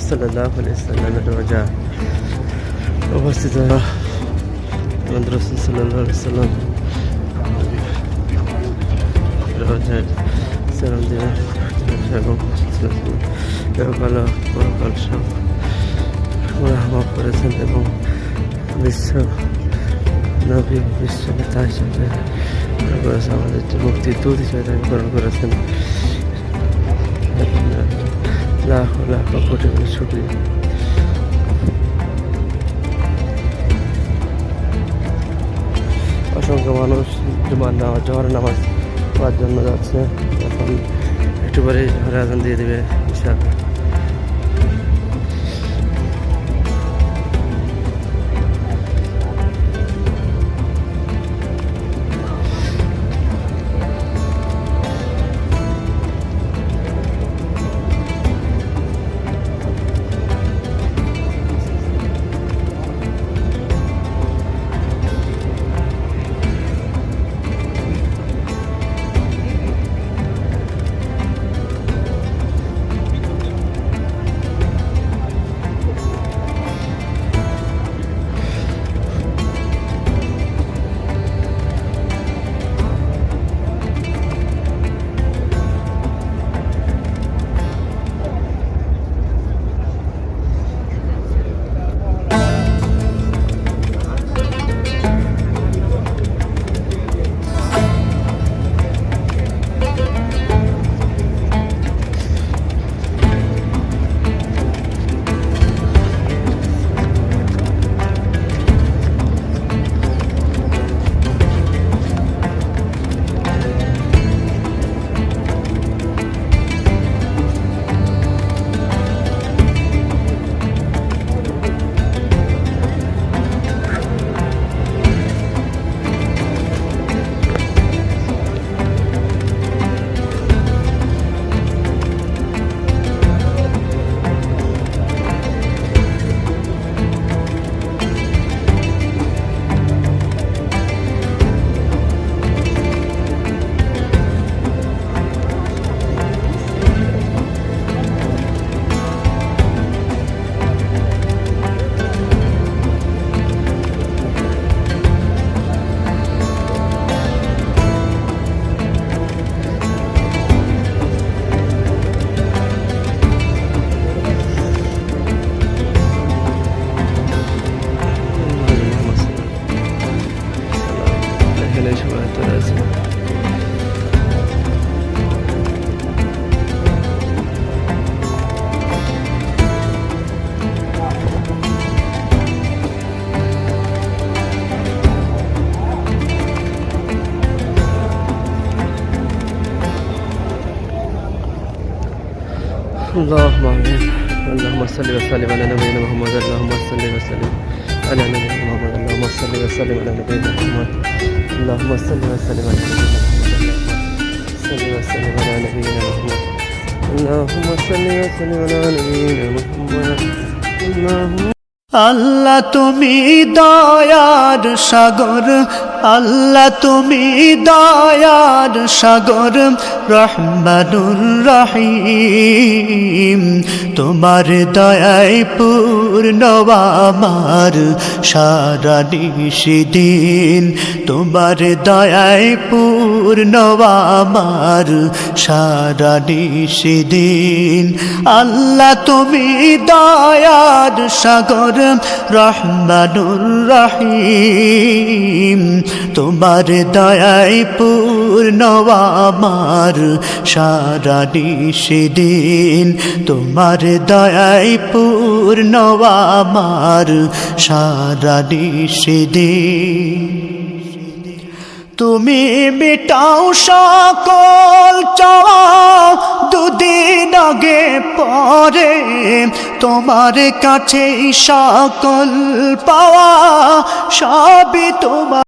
সাল্লাল্লাহু আলাইহি ওয়াসাল্লামের রোজা উপস্থিত আমাদের রাসূল সাল্লাল্লাহু আলাইহি ওয়াসাল্লাম রোজায় সালাম দিলেন এবং ভালো পরকাল সব মাফ করেছেন এবং বিশ্ব নবী বিশ্ব নেতা হিসেবে আমাদের মুক্তির দূত হিসেবে তাকে গ্রহণ করেছেন। লাখ লাখ কোটি কোটি শুকরিয়া। অসংখ্য মানুষ জোহরের নামাজ পড়ার জন্য যাচ্ছে। এখন একটু পরে জোহরের আজান দিয়ে দেবে ইনশাআল্লাহ। اللهم آمين. اللهم صل وسلم على نبينا محمد. اللهم صل وسلم على نبينا محمد. اللهم صل وسلم على نبينا محمد. اللهم صل وسلم على نبينا محمد. صل وسلم على نبينا محمد. اللهم صل وسلم على نبينا محمد. اللهم আল্লাহ তুমি দয়ার সাগর, আল্লাহ তুমি দয়ার সাগর, রহমানুর রহিম। তোমার দয়ায় পূর্ণ আমার সারা নিশিদিন, তোমার দয়ায় পূর্ণ আমার সারা নিশিদিন। আল্লাহ তুমি দয়ার সাগর, রহমানুর রহিম। তোমার দয়ায় পূর্ণ আমার সারা নিশিদিন, তোমার দয়ায় পূর্ণ আমার সারা নিশিদিন। তুমি মিটাও সকল চাওয়া, দুদিন আগে পরে তোমার কাছে সকল পাওয়া, সবই তোমার।